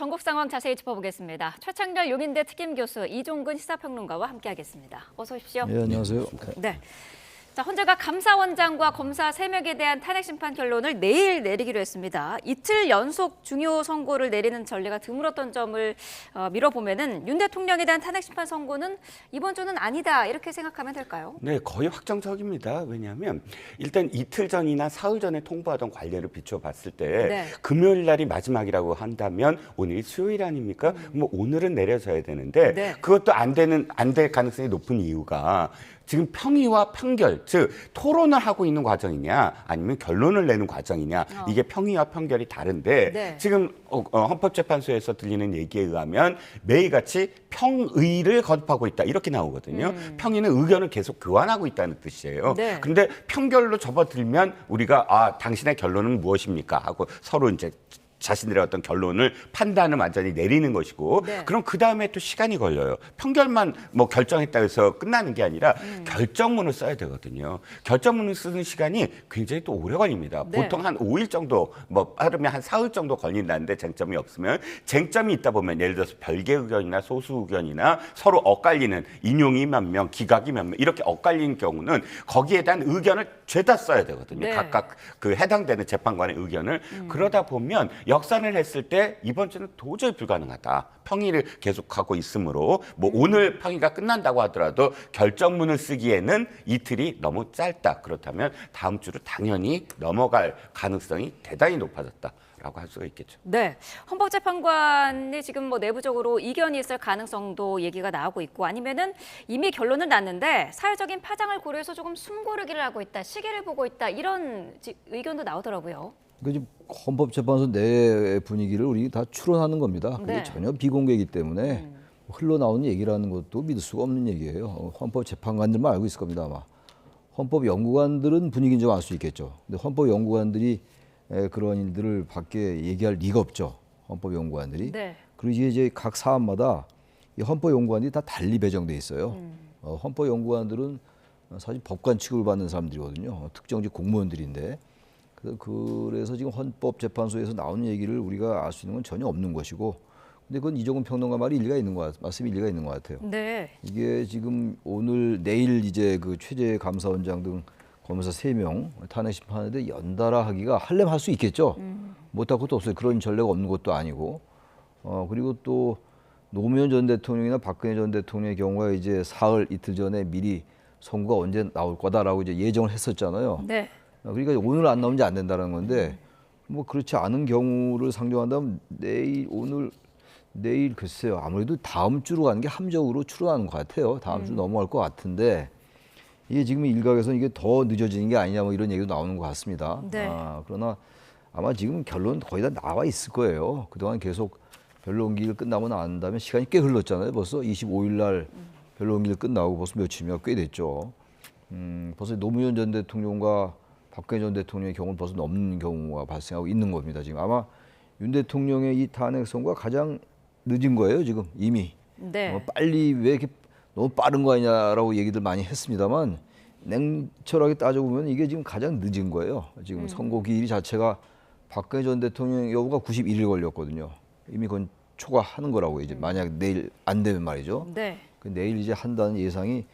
전국 상황 자세히 짚어보겠습니다. 최창렬 용인대 특임교수, 이종근 시사평론가와 함께하겠습니다. 어서 오십시오. 네, 안녕하세요. 네. 자, 헌재가 감사원장과 검사 3명에 대한 탄핵 심판 결론을 내일 내리기로 했습니다. 이틀 연속 중요 선고를 내리는 전례가 드물었던 점을 미뤄보면은 윤 대통령에 대한 탄핵 심판 선고는 이번 주는 아니다 이렇게 생각하면 될까요? 네, 거의 확정적입니다. 왜냐하면 일단 이틀 전이나 사흘 전에 통보하던 관례를 비춰봤을 때 네. 금요일 날이 마지막이라고 한다면 오늘이 수요일 아닙니까? 뭐 오늘은 내려져야 되는데 네. 그것도 안 될 가능성이 높은 이유가 지금 평의와 판결, 즉 토론을 하고 있는 과정이냐 아니면 결론을 내는 과정이냐 이게 평의와 판결이 다른데 네. 지금 헌법재판소에서 들리는 얘기에 의하면 매일같이 평의를 거듭하고 있다 이렇게 나오거든요. 평의는 의견을 계속 교환하고 있다는 뜻이에요. 네. 그런데 판결로 접어들면 우리가 당신의 결론은 무엇입니까 하고 서로 이제 자신들의 어떤 결론을 판단을 완전히 내리는 것이고 네. 그럼 그 다음에 또 시간이 걸려요. 판결만 뭐 결정했다고 해서 끝나는 게 아니라 결정문을 써야 되거든요. 결정문을 쓰는 시간이 굉장히 또 오래 걸립니다. 네. 보통 한 5일 정도, 뭐 빠르면 한 사흘 정도 걸린다는데 쟁점이 없으면 쟁점이 있다 보면 예를 들어서 별개 의견이나 소수 의견이나 서로 엇갈리는 인용이 몇 명, 기각이 몇 명 이렇게 엇갈리는 경우는 거기에 대한 의견을 죄다 써야 되거든요. 네. 각각 그 해당되는 재판관의 의견을 그러다 보면 역산을 했을 때 이번 주는 도저히 불가능하다. 평의를 계속하고 있으므로 뭐 오늘 평의가 끝난다고 하더라도 결정문을 쓰기에는 이틀이 너무 짧다. 그렇다면 다음 주로 당연히 넘어갈 가능성이 대단히 높아졌다라고 할 수가 있겠죠. 네, 헌법재판관이 지금 뭐 내부적으로 이견이 있을 가능성도 얘기가 나오고 있고 아니면은 이미 결론을 났는데 사회적인 파장을 고려해서 조금 숨고르기를 하고 있다, 시기를 보고 있다 이런 의견도 나오더라고요. 그 헌법재판소 내 분위기를 우리 다 추론하는 겁니다. 그게 네. 전혀 비공개이기 때문에 흘러나오는 얘기라는 것도 믿을 수가 없는 얘기예요. 헌법재판관들만 알고 있을 겁니다, 아마. 헌법연구관들은 분위기는 좀 알 수 있겠죠. 근데 헌법연구관들이 그런 일들을 밖에 얘기할 리가 없죠. 헌법연구관들이. 네. 그리고 이제 각 사안마다 이 헌법연구관들이 다 달리 배정돼 있어요. 헌법연구관들은 사실 법관 취급을 받는 사람들이거든요. 특정직 공무원들인데. 그래서 지금 헌법재판소에서 나오는 얘기를 우리가 알 수 있는 건 전혀 없는 것이고, 근데 그건 이종근 평론가 말이 일리가 있는 것 말씀이 일리가 있는 것 같아요. 네. 이게 지금 오늘 내일 이제 그 최재 감사원장 등 검사 3명 탄핵 심판하는데 연달아 하기가 하려면 할 수 있겠죠. 못할 것도 없어요. 그런 전례가 없는 것도 아니고. 그리고 또 노무현 전 대통령이나 박근혜 전 대통령의 경우가 이제 사흘 이틀 전에 미리 선고가 언제 나올 거다라고 이제 예정을 했었잖아요. 네. 그러니까 오늘 안 나오면 이제 안 된다는 건데 뭐 그렇지 않은 경우를 상정한다면 내일 글쎄요. 아무래도 다음 주로 가는 게 함정으로 추론하는 것 같아요. 다음 주 넘어갈 것 같은데 이게 지금 일각에서는 이게 더 늦어지는 게 아니냐 뭐 이런 얘기도 나오는 것 같습니다. 네. 그러나 아마 지금 결론 거의 다 나와 있을 거예요. 그동안 계속 변론기일 끝나고 난 다음에 시간이 꽤 흘렀잖아요. 벌써 25일 날 변론기일 끝나고 벌써 며칠이나 꽤 됐죠. 벌써 노무현 전 대통령과 박근혜 전 대통령의 경우는 벌써 넘는 경우가 발생하고 있는 겁니다. 지금 아마 윤 대통령의 이 탄핵 선고가 가장 늦은 거예요. 지금 이미. 네. 빨리 왜 이렇게 너무 빠른 거 아니냐라고 얘기들 많이 했습니다만 냉철하게 따져보면 이게 지금 가장 늦은 거예요. 지금 선고 기일 자체가 박근혜 전 대통령 여부가 91일 걸렸거든요. 이미 그건 초과하는 거라고 이제 만약 내일 안 되면 말이죠. 네. 내일 이제 한다는 예상이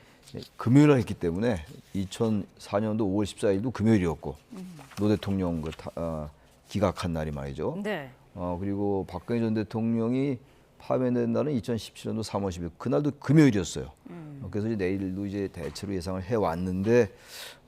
금요일에 했기 때문에 2004년도 5월 14일도 금요일이었고 노 대통령 기각한 날이 말이죠. 네. 그리고 박근혜 전 대통령이 파면된 날은 2017년도 3월 10일 그날도 금요일이었어요. 그래서 이제 내일도 이제 대체로 예상을 해 왔는데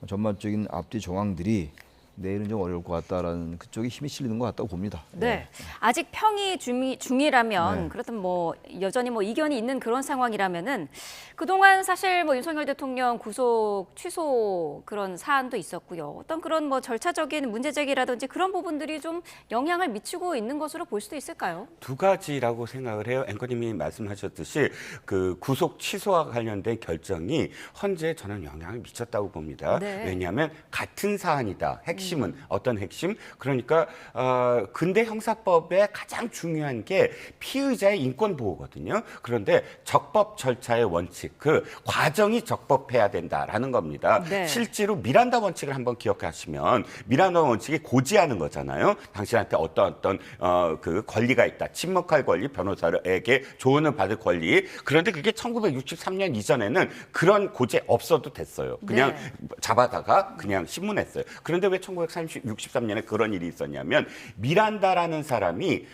전반적인 앞뒤 정황들이 내일은 좀 어려울 것 같다라는 그쪽에 힘이 실리는 것 같다고 봅니다. 네. 아직 평의 중이라면 네. 그렇다면 뭐 여전히 뭐 이견이 있는 그런 상황이라면은 그동안 사실 뭐 윤석열 대통령 구속 취소 그런 사안도 있었고요. 어떤 그런 뭐 절차적인 문제 제기라든지 그런 부분들이 좀 영향을 미치고 있는 것으로 볼 수도 있을까요? 두 가지라고 생각을 해요. 앵커님이 말씀하셨듯이 그 구속 취소와 관련된 결정이 헌재에 저는 영향을 미쳤다고 봅니다. 네. 왜냐하면 같은 사안이다. 핵심은 핵심은 어떤 핵심? 그러니까 근대 형사법의 가장 중요한 게 피의자의 인권 보호거든요. 그런데 적법 절차의 원칙, 그 과정이 적법해야 된다라는 겁니다. 네. 실제로 미란다 원칙을 한번 기억하시면 미란다 원칙이 고지하는 거잖아요. 당신한테 어떤 그 권리가 있다. 침묵할 권리, 변호사에게 조언을 받을 권리. 그런데 그게 1963년 이전에는 그런 고지 없어도 됐어요. 그냥 잡아다가 그냥 신문했어요. 그런데 왜 1963년에 그런 일이 있었냐면 미란다라는 사람이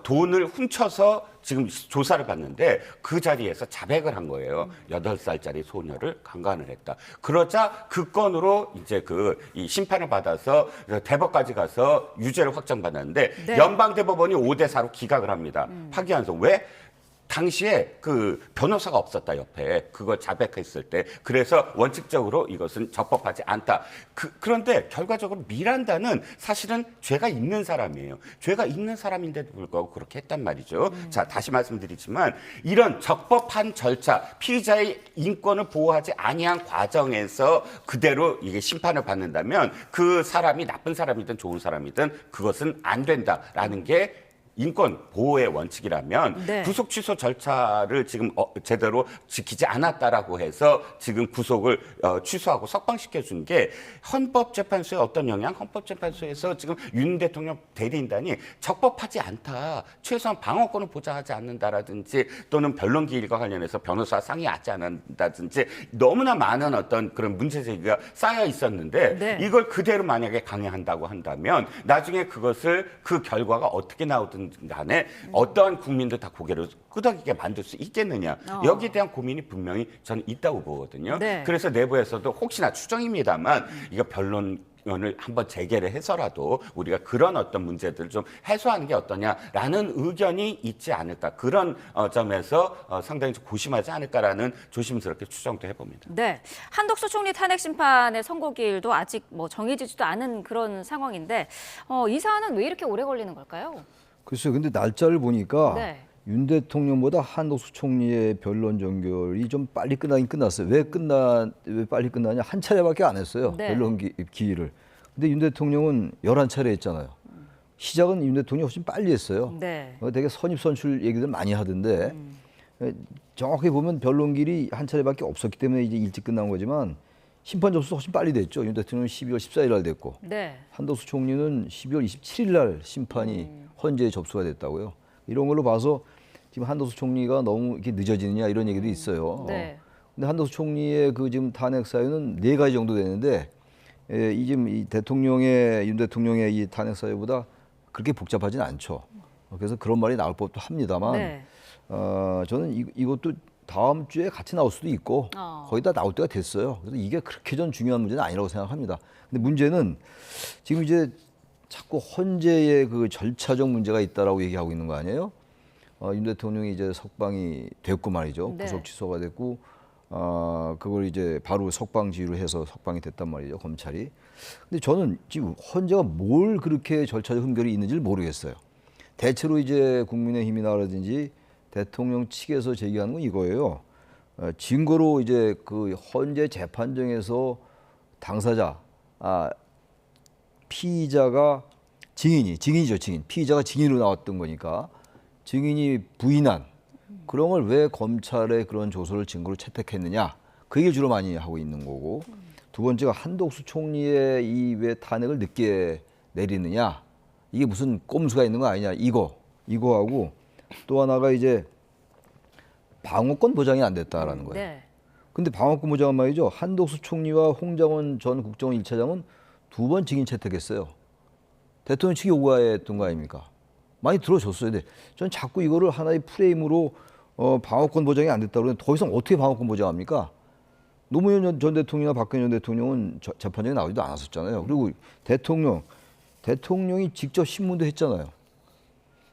돈을 훔쳐서 지금 조사를 받는데 그 자리에서 자백을 한 거예요. 8살짜리 소녀를 강간을 했다. 그러자 그 건으로 이제 이 심판을 받아서 대법까지 가서 유죄를 확정받았는데 네. 연방대법원이 5대4로 기각을 합니다. 파기환송. 왜? 당시에 그 변호사가 없었다 옆에 그걸 자백했을 때 그래서 원칙적으로 이것은 적법하지 않다. 그런데 결과적으로 미란다는 사실은 죄가 있는 사람이에요. 죄가 있는 사람인데도 불구하고 그렇게 했단 말이죠. 자, 다시 말씀드리지만 이런 적법한 절차, 피의자의 인권을 보호하지 아니한 과정에서 그대로 이게 심판을 받는다면 그 사람이 나쁜 사람이든 좋은 사람이든 그것은 안 된다라는 게 인권 보호의 원칙이라면 네. 구속 취소 절차를 지금 제대로 지키지 않았다라고 해서 지금 구속을 취소하고 석방시켜 준 게 헌법재판소의 어떤 영향? 헌법재판소에서 지금 윤 대통령 대리인단이 적법하지 않다. 최소한 방어권을 보장하지 않는다라든지 또는 변론기일과 관련해서 변호사 상의하지 않는다든지 너무나 많은 어떤 그런 문제 제기가 쌓여 있었는데 네. 이걸 그대로 만약에 강행한다고 한다면 나중에 그것을 그 결과가 어떻게 나오든 간에 어떠한 국민도 다 고개를 끄덕이게 만들 수 있겠느냐. 여기에 대한 고민이 분명히 저는 있다고 보거든요. 네. 그래서 내부에서도 혹시나 추정입니다만 이거 변론을 한번 재개를 해서라도 우리가 그런 어떤 문제들을 좀 해소하는 게 어떠냐라는 의견이 있지 않을까. 그런 점에서 상당히 좀 고심하지 않을까라는 조심스럽게 추정도 해봅니다. 네, 한덕수 총리 탄핵 심판의 선고일도 아직 뭐 정해지지도 않은 그런 상황인데 이 사안은 왜 이렇게 오래 걸리는 걸까요? 글쎄요. 근데 날짜를 보니까 네. 윤 대통령보다 한덕수 총리의 변론 전결이 좀 빨리 끝나긴 끝났어요. 왜 빨리 끝나냐? 한 차례밖에 안 했어요. 네. 변론 기일을. 근데 윤 대통령은 11차례 했잖아요. 시작은 윤 대통령이 훨씬 빨리 했어요. 네. 되게 선입선출 얘기들 많이 하던데 정확히 보면 변론길이 한 차례밖에 없었기 때문에 이제 일찍 끝난 거지만 심판 접수도 훨씬 빨리 됐죠. 윤 대통령은 12월 14일 날 됐고 네. 한덕수 총리는 12월 27일 날 심판이 헌재에 접수가 됐다고요. 이런 걸로 봐서 지금 한덕수 총리가 너무 이렇게 늦어지느냐 이런 얘기도 있어요. 네. 근데 한덕수 총리의 그 지금 탄핵 사유는 4가지 정도 되는데 이 지금 이 윤 대통령의 이 탄핵 사유보다 그렇게 복잡하진 않죠. 그래서 그런 말이 나올 법도 합니다만 네. 저는 이것도 다음 주에 같이 나올 수도 있고 거의 다 나올 때가 됐어요. 그래서 이게 그렇게 전 중요한 문제는 아니라고 생각합니다. 근데 문제는 지금 이제 자꾸 헌재의 그 절차적 문제가 있다라고 얘기하고 있는 거 아니에요? 윤 대통령이 이제 석방이 됐고 말이죠. 네. 구속 취소가 됐고 그걸 이제 바로 석방 지휘를 해서 석방이 됐단 말이죠. 검찰이. 근데 저는 지금 헌재가 뭘 그렇게 절차적 흠결이 있는지를 모르겠어요. 대체로 이제 국민의힘이나라든지 대통령 측에서 제기하는 건 이거예요. 증거로 이제 그 헌재 재판정에서 당사자, 피의자가 증인이죠, 증인. 피의자가 증인으로 나왔던 거니까 증인이 부인한 그런 걸 왜 검찰에 그런 조서를 증거로 채택했느냐. 그 얘기를 주로 많이 하고 있는 거고. 두 번째가 한덕수 총리의 이 왜 탄핵을 늦게 내리느냐. 이게 무슨 꼼수가 있는 거 아니냐. 이거하고 또 하나가 이제 방어권 보장이 안 됐다라는 거예요. 네. 근데 방어권 보장은 말이죠. 한덕수 총리와 홍장원 전 국정원 1차장은 2번 증인 채택했어요. 대통령 측이 요구했던 거 아닙니까? 많이 들어줬어야 돼. 전 자꾸 이거를 하나의 프레임으로 방어권 보장이 안 됐다고 그러는데 더 이상 어떻게 방어권 보장합니까? 노무현 전 대통령이나 박근혜 전 대통령은 재판정에 나오지도 않았었잖아요. 그리고 대통령이 직접 신문도 했잖아요.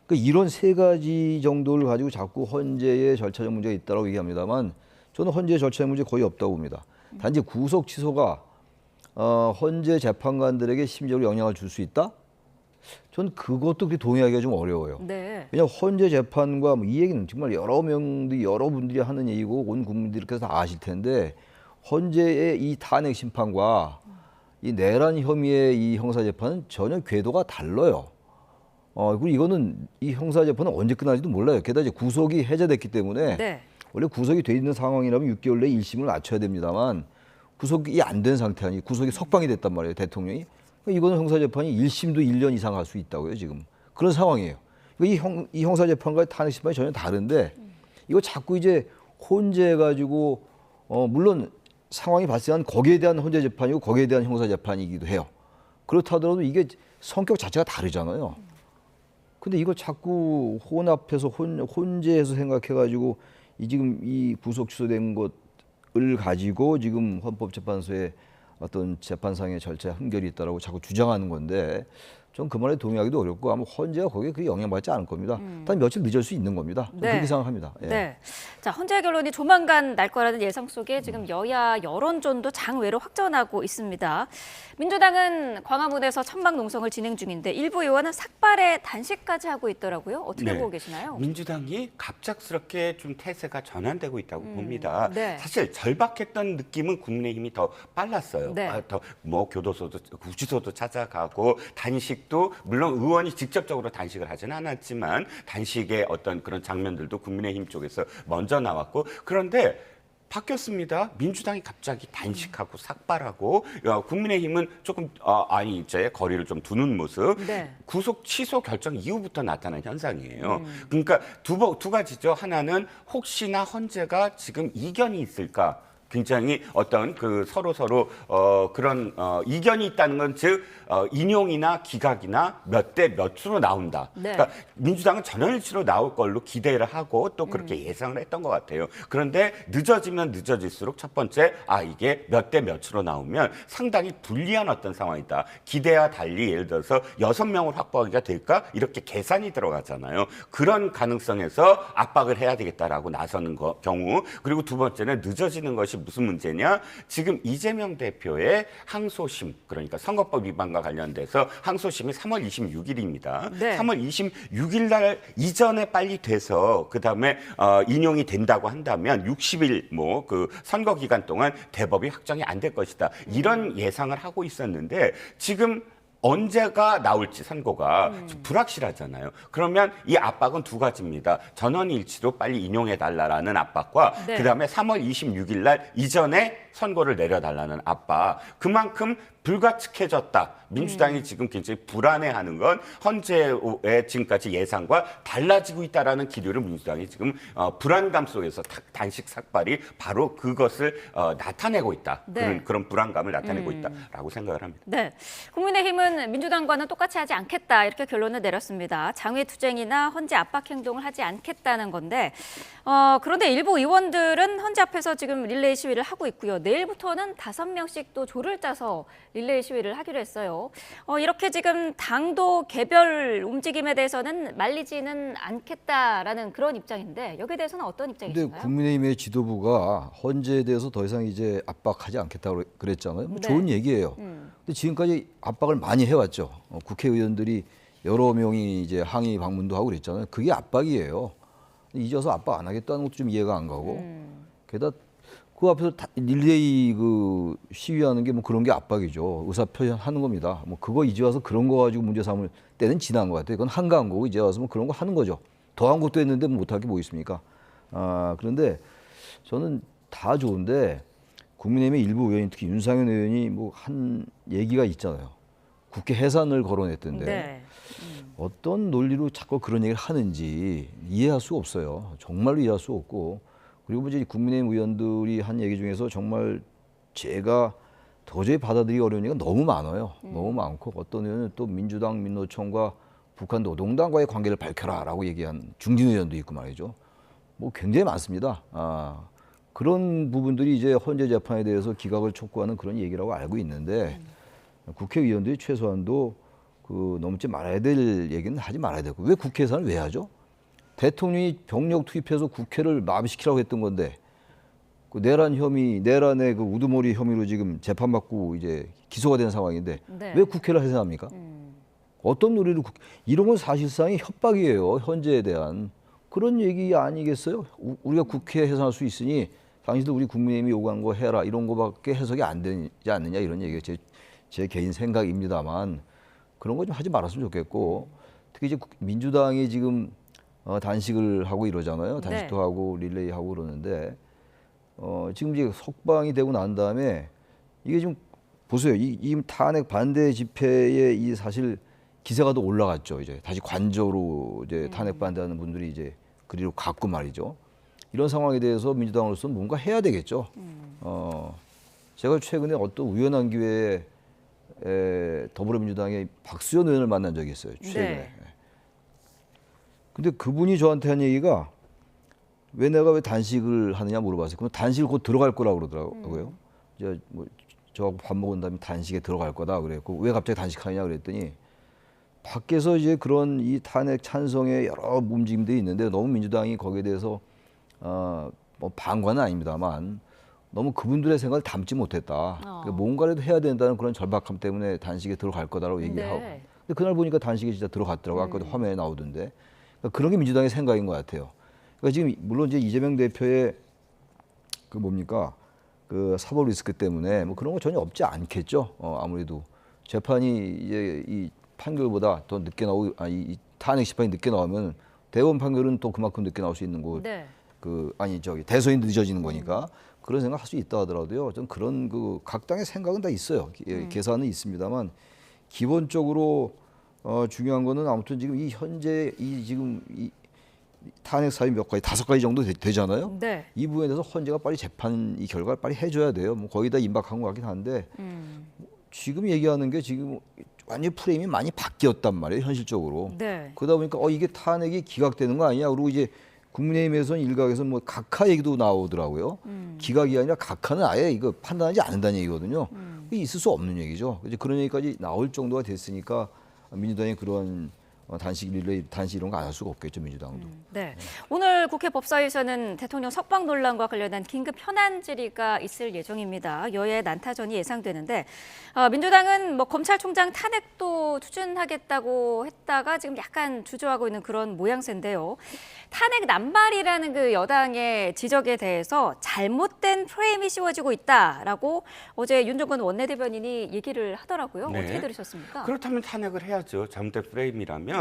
그러니까 이런 3가지 정도를 가지고 자꾸 헌재의 절차적 문제가 있다고 얘기합니다만 저는 헌재 절차적 문제 거의 없다고 봅니다. 단지 구속 취소가 헌재 재판관들에게 심리적으로 영향을 줄 수 있다? 전 그것도 그렇게 동의하기가 좀 어려워요. 네. 왜냐하면 헌재 재판과 이 얘기는 정말 여러분들이 하는 얘기고 온 국민들께서 다 아실 텐데 헌재의 이 탄핵 심판과 이 내란 혐의의 이 형사 재판은 전혀 궤도가 달라요. 그리고 이거는 이 형사 재판은 언제 끝날지도 몰라요. 게다가 이제 구속이 해제됐기 때문에 네. 원래 구속이 돼 있는 상황이라면 6개월 내에 1심을 맞춰야 됩니다만 구속이 안 된 상태 아니 구속이 석방이 됐단 말이에요, 대통령이. 그러니까 이거는 형사 재판이 1심도 1년 이상 할 수 있다고요, 지금. 그런 상황이에요. 그러니까 이 형사 재판과 탄핵 심판이 전혀 다른데 이거 자꾸 이제 혼재해 가지고 물론 상황이 발생한 거기에 대한 혼재 재판이고 거기에 대한 형사 재판이기도 해요. 그렇다 하더라도 이게 성격 자체가 다르잖아요. 근데 이걸 자꾸 혼합해서 혼재해서 생각해가지고 지금 이 구속 취소된 것을 가지고 지금 헌법재판소에 어떤 재판상의 절차에 흠결이 있다라고 자꾸 주장하는 건데 전 그 말에 동의하기도 어렵고 아마 헌재가 거기에 그게 영향받지 않을 겁니다. 단 며칠 늦을 수 있는 겁니다. 네. 그렇게 생각합니다. 예. 네. 자, 헌재 결론이 조만간 날 거라는 예상 속에 지금 여야 여론전도 장외로 확전하고 있습니다. 민주당은 광화문에서 천막 농성을 진행 중인데 일부 의원은 삭발에 단식까지 하고 있더라고요. 어떻게 네. 보고 계시나요? 민주당이 갑작스럽게 좀 태세가 전환되고 있다고 봅니다. 네. 사실 절박했던 느낌은 국민의힘이 더 빨랐어요. 네. 더 뭐 교도소도 구치소도 찾아가고 단식도 물론 의원이 직접적으로 단식을 하지는 않았지만 단식의 어떤 그런 장면들도 국민의힘 쪽에서 먼저 나왔고 그런데 바뀌었습니다. 민주당이 갑자기 단식하고 삭발하고 국민의힘은 조금 아니 이제 거리를 좀 두는 모습. 네. 구속 취소 결정 이후부터 나타난 현상이에요. 그러니까 두 가지죠. 하나는 혹시나 헌재가 지금 이견이 있을까? 굉장히 어떤 그 서로 그런 이견이 있다는 건 즉 인용이나 기각이나 몇 대 몇으로 나온다. 네. 그러니까 민주당은 전원일치로 나올 걸로 기대를 하고 또 그렇게 예상을 했던 것 같아요. 그런데 늦어지면 늦어질수록 첫 번째 이게 몇 대 몇으로 나오면 상당히 불리한 어떤 상황이다. 기대와 달리 예를 들어서 6명을 확보하기가 될까? 이렇게 계산이 들어가잖아요. 그런 가능성에서 압박을 해야 되겠다라고 나서는 경우 그리고 두 번째는 늦어지는 것이 무슨 문제냐? 지금 이재명 대표의 항소심, 그러니까 선거법 위반과 관련돼서 항소심이 3월 26일입니다. 네. 3월 26일 날 이전에 빨리 돼서 그다음에 인용이 된다고 한다면 60일 뭐 그 선거 기간 동안 대법이 확정이 안 될 것이다. 이런 예상을 하고 있었는데 지금 언제가 나올지 선고가 불확실하잖아요. 그러면 이 압박은 두 가지입니다. 전원일치로 빨리 인용해달라는 압박과 네. 그다음에 3월 26일 날 이전에 선고를 내려달라는 압박. 그만큼 불가측해졌다. 민주당이 지금 굉장히 불안해하는 건 헌재의 지금까지 예상과 달라지고 있다라는 기류를 민주당이 지금 불안감 속에서 단식 삭발이 바로 그것을 나타내고 있다. 네. 그런 불안감을 나타내고 있다라고 생각을 합니다. 네. 국민의힘은 민주당과는 똑같이 하지 않겠다 이렇게 결론을 내렸습니다. 장외 투쟁이나 헌재 압박 행동을 하지 않겠다는 건데 그런데 일부 의원들은 헌재 앞에서 지금 릴레이 시위를 하고 있고요. 내일부터는 5명씩 또 조를 짜서 릴레이 시위를 하기로 했어요. 이렇게 지금 당도 개별 움직임에 대해서는 말리지는 않겠다라는 그런 입장인데 여기에 대해서는 어떤 근데 입장이신가요? 국민의힘의 지도부가 헌재에 대해서 더 이상 이제 압박하지 않겠다고 그랬잖아요. 뭐 네. 좋은 얘기예요. 근데 지금까지 압박을 많이 해왔죠. 국회의원들이 여러 명이 이제 항의 방문도 하고 그랬잖아요. 그게 압박이에요. 이제 와서 압박 안 하겠다는 것도 좀 이해가 안 가고. 게다가 그 앞에서 릴레이 그 시위하는 게 뭐 그런 게 압박이죠. 의사 표현하는 겁니다. 뭐 그거 이제 와서 그런 거 가지고 문제 삼을 때는 지난 것 같아요. 그건 한가한 거고 이제 와서 뭐 그런 거 하는 거죠. 더한 것도 했는데 못할 게 뭐 있습니까? 그런데 저는 다 좋은데 국민의힘의 일부 의원이 특히 윤상현 의원이 뭐 한 얘기가 있잖아요. 국회 해산을 거론했던데 네. 어떤 논리로 자꾸 그런 얘기를 하는지 이해할 수가 없어요. 정말로 이해할 수 없고 그리고 이제 국민의힘 의원들이 한 얘기 중에서 정말 제가 도저히 받아들이기 어려운 얘기가 너무 많아요. 너무 많고 어떤 의원은 또 민주당, 민노총과 북한 노동당과의 관계를 밝혀라라고 얘기한 중진 의원도 있고 말이죠. 뭐 굉장히 많습니다. 그런 부분들이 이제 헌재 재판에 대해서 기각을 촉구하는 그런 얘기라고 알고 있는데 국회의원들이 최소한도 그 넘지 말아야 될 얘기는 하지 말아야 되고 왜 국회 예산을 왜 하죠? 대통령이 병력 투입해서 국회를 마비시키라고 했던 건데 그 내란 혐의, 내란의 그 우두머리 혐의로 지금 재판받고 이제 기소가 된 상황인데 네. 왜 국회를 해산합니까? 어떤 논리로 이런 건 사실상의 협박이에요. 헌재에 대한 그런 얘기 아니겠어요? 우리가 국회 해산할 수 있으니 당신들 우리 국민의힘이 요구한 거 해라 이런 거밖에 해석이 안 되지 않느냐 이런 얘기가 제 개인 생각입니다만 그런 거 좀 하지 말았으면 좋겠고 특히 이제 민주당이 지금 단식을 하고 이러잖아요. 단식도 네. 하고 릴레이 하고 그러는데 지금 이제 석방이 되고 난 다음에 이게 지금 보세요. 이 탄핵 반대 집회에 이 사실 기세가 더 올라갔죠. 이제 다시 관저로 이제 탄핵 반대하는 분들이 이제 그리로 갔고 말이죠. 이런 상황에 대해서 민주당으로서는 뭔가 해야 되겠죠. 제가 최근에 어떤 우연한 기회에 더불어민주당의 박수현 의원을 만난 적이 있어요. 최근에. 네. 근데 그분이 저한테 한 얘기가 왜 내가 왜 단식을 하느냐 물어봤어요. 그럼 단식을 곧 들어갈 거라고 그러더라고요. 이제 뭐 저하고 밥 먹은 다음에 단식에 들어갈 거다 그랬고 왜 갑자기 단식하느냐 그랬더니 밖에서 이제 그런 이 탄핵 찬성의 여러 움직임들이 있는데 너무 민주당이 거기에 대해서 뭐 방관은 아닙니다만 너무 그분들의 생각을 담지 못했다. 그러니까 뭔가라도 해야 된다는 그런 절박함 때문에 단식에 들어갈 거다라고 얘기하고. 네. 근데 그날 보니까 단식에 진짜 들어갔더라고. 아까도 화면에 나오던데. 그러니까 그런 게 민주당의 생각인 것 같아요. 그러니까 지금 물론 이제 이재명 대표의 그 뭡니까 그 사법 리스크 때문에 뭐 그런 거 전혀 없지 않겠죠. 아무래도 재판이 이제 이 판결보다 더 늦게 나오고 이 탄핵 심판이 늦게 나오면 대법원 판결은 또 그만큼 늦게 나올 수 있는 거. 네. 대선이 늦어지는 거니까 그런 생각 할 수 있다 하더라도요. 좀 그런 그 각 당의 생각은 다 있어요. 계산은 있습니다만 기본적으로 중요한 거는 아무튼 지금 이 현재 지금 이 탄핵 사유 몇 가지 5가지 정도 되잖아요. 네. 이 부분에 대해서 헌재가 빨리 재판 이 결과를 빨리 해줘야 돼요. 뭐 거의 다 임박한 것 같긴 한데 지금 얘기하는 게 지금 완전 프레임이 많이 바뀌었단 말이에요. 현실적으로. 네. 그러다 보니까 이게 탄핵이 기각되는 거 아니냐. 그리고 이제 국민의힘에서는 일각에서 뭐 각하 얘기도 나오더라고요. 기각이 아니라 각하는 아예 이거 판단하지 않는다는 얘기거든요. 이게 있을 수 없는 얘기죠. 이제 그런 얘기까지 나올 정도가 됐으니까 민주당이 그런 단식 릴레이 단식 이런 거 안 할 수가 없겠죠, 민주당도. 네. 오늘 국회 법사위에서는 대통령 석방 논란과 관련한 긴급 현안 질의가 있을 예정입니다. 여야 난타전이 예상되는데 민주당은 뭐 검찰총장 탄핵도 추진하겠다고 했다가 지금 약간 주저하고 있는 그런 모양새인데요. 탄핵 남발이라는 그 여당의 지적에 대해서 잘못된 프레임이 씌워지고 있다라고 어제 윤종건 원내대변인이 얘기를 하더라고요. 네. 어떻게 들으셨습니까? 그렇다면 탄핵을 해야죠. 잘못된 프레임이라면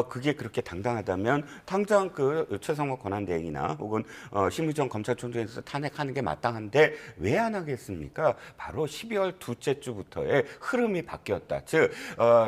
그게 그렇게 당당하다면 당장 그 최상목 권한대행이나 혹은 심의정 검찰총장에서 탄핵하는 게 마땅한데 왜 안 하겠습니까? 바로 12월 둘째 주부터의 흐름이 바뀌었다. 즉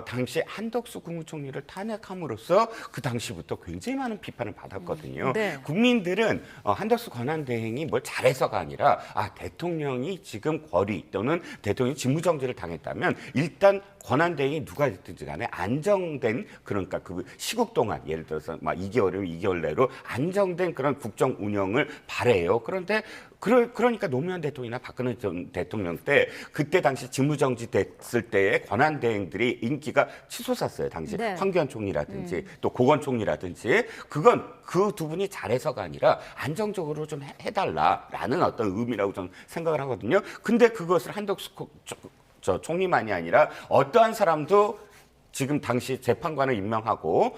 당시 한덕수 국무총리를 탄핵함으로써 그 당시부터 굉장히 많은 비판을 받았거든요. 네. 국민들은 한덕수 권한대행이 뭘 잘해서가 아니라 대통령이 지금 거리 또는 대통령이 직무정지를 당했다면 일단 권한대행이 누가 됐든지 간에 안정된 그러니까 그 시국 동안 예를 들어서 막 2개월이면 2개월 내로 안정된 그런 국정 운영을 바래요. 그런데 그러니까 노무현 대통령이나 박근혜 전 대통령 때 그때 당시 직무정지 됐을 때의 권한대행들이 인기가 치솟았어요. 당시 네. 황교안 총리라든지 또 고건 총리라든지 그건 그 두 분이 잘해서가 아니라 안정적으로 좀 해달라라는 어떤 의미라고 저는 생각을 하거든요. 근데 그것을 한덕수 총리만이 아니라 어떠한 사람도 지금 당시 재판관을 임명하고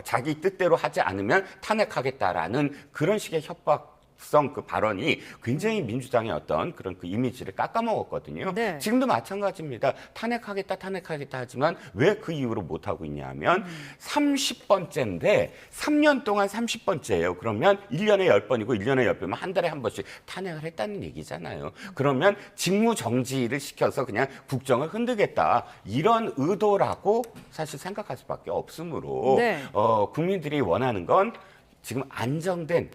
자기 뜻대로 하지 않으면 탄핵하겠다라는 그런 식의 협박성 그 발언이 굉장히 민주당의 어떤 그런 그 이미지를 깎아먹었거든요. 네. 지금도 마찬가지입니다. 탄핵하겠다 하지만 왜 그 이후로 못하고 있냐 하면 30번째인데 3년 동안 30번째예요. 그러면 1년에 10번이고 1년에 10번이면 한 달에 한 번씩 탄핵을 했다는 얘기잖아요. 그러면 직무정지를 시켜서 그냥 국정을 흔들겠다. 이런 의도라고 사실 생각할 수밖에 없으므로 네. 국민들이 원하는 건 지금 안정된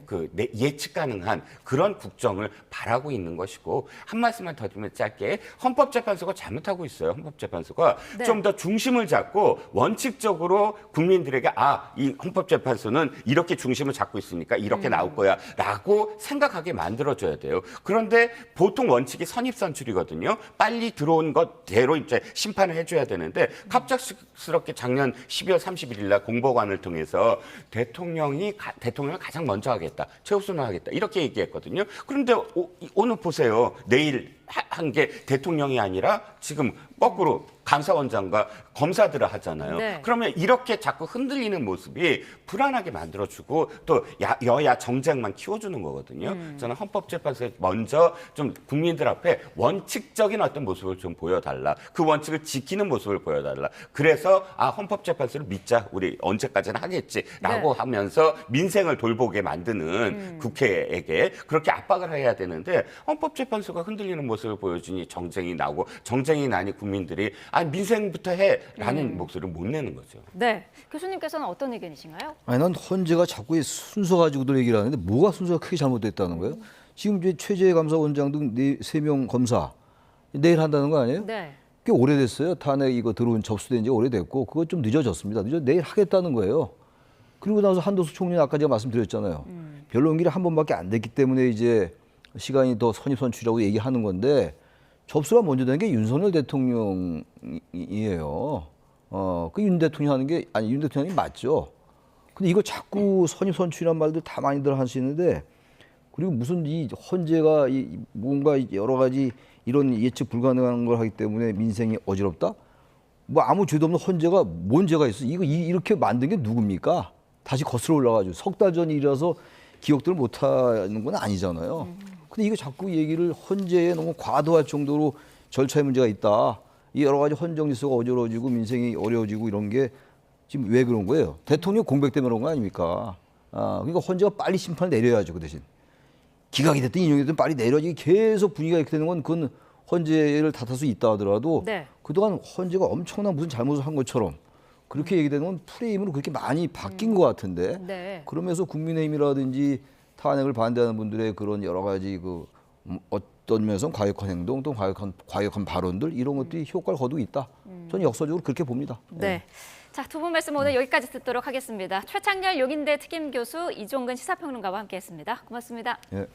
예측 가능한 그런 국정을 바라고 있는 것이고 한 말씀만 더 드리면 짧게 헌법재판소가 잘못하고 있어요. 헌법재판소가 네. 좀 더 중심을 잡고 원칙적으로 국민들에게 이 헌법재판소는 이렇게 중심을 잡고 있으니까 이렇게 나올 거야 라고 생각하게 만들어줘야 돼요. 그런데 보통 원칙이 선입선출이거든요. 빨리 들어온 것대로 이제 심판을 해줘야 되는데 갑작스럽게 작년 12월 31일 날 공보관을 통해서 대통령을 가장 먼저 하겠다. 최우선을 하겠다. 이렇게 얘기했거든요. 그런데 오늘 보세요. 내일 한 게 대통령이 아니라 지금 거꾸로 감사원장과 검사들을 하잖아요. 네. 그러면 이렇게 자꾸 흔들리는 모습이 불안하게 만들어주고 또 여야 정쟁만 키워주는 거거든요. 저는 헌법재판소에 먼저 좀 국민들 앞에 원칙적인 어떤 모습을 좀 보여달라. 그 원칙을 지키는 모습을 보여달라. 그래서 헌법재판소를 믿자. 우리 언제까지나 하겠지라고 네. 하면서 민생을 돌보게 만드는 국회에게 그렇게 압박을 해야 되는데 헌법재판소가 흔들리는 모습을 보여주니 정쟁이 나고 정쟁이 나니 국민들이 민생부터 해라는 목소리를 못 내는 거죠. 네. 교수님께서는 어떤 의견이신가요? 아니 난 헌재가 자꾸 이 순서 가지고들 얘기를 하는데 뭐가 순서가 크게 잘못됐다는 거예요? 지금 이제 최재 감사원장 등 3명 검사 내일 한다는 거 아니에요? 네. 꽤 오래됐어요. 탄핵 이거 들어온 접수된 지 오래됐고 그거 좀 늦어졌습니다. 내일 하겠다는 거예요. 그리고 나서 한도숙 총리는 아까 제가 말씀드렸잖아요. 변론기일이 한 번밖에 안 됐기 때문에 이제 시간이 더 선입선출이라고 얘기하는 건데 접수가 먼저 된 게 윤석열 대통령이에요. 그 윤 대통령 하는 게 윤 대통령이 맞죠. 근데 이거 자꾸 선입선출이란 말들 다 많이들 하시는데 그리고 무슨 이 헌재가 뭔가 여러 가지 이런 예측 불가능한 걸 하기 때문에 민생이 어지럽다? 뭐 아무 죄도 없는 헌재가 뭔 죄가 있어? 이렇게 만든 게 누굽니까? 다시 거슬러 올라가지고 석 달 전 일이라서 기억들을 못 하는 건 아니잖아요. 근데 이거 자꾸 얘기를 헌재에 너무 과도할 정도로 절차에 문제가 있다. 이 여러 가지 헌정 질서가 어지러워지고 민생이 어려워지고 이런 게 지금 왜 그런 거예요? 대통령 공백 때문에 그런 거 아닙니까? 그러니까 헌재가 빨리 심판을 내려야죠. 그 대신. 기각이 됐든 인용이 됐든 빨리 내려지기 계속 분위기가 이렇게 되는 건 그건 헌재를 탓할 수 있다 하더라도 네. 그동안 헌재가 엄청난 무슨 잘못을 한 것처럼 그렇게 얘기되는 건 프레임으로 그렇게 많이 바뀐 것 같은데 네. 그러면서 국민의힘이라든지 탄핵을 반대하는 분들의 그런 여러 가지 어떤 면에서는 과격한 행동 또 과격한 발언들 이런 것들이 효과를 거두고 있다. 저는 역사적으로 그렇게 봅니다. 네. 자, 두 분 말씀 오늘 여기까지 듣도록 하겠습니다. 최창렬 용인대 특임교수, 이종근 시사평론가와 함께했습니다. 고맙습니다. 예.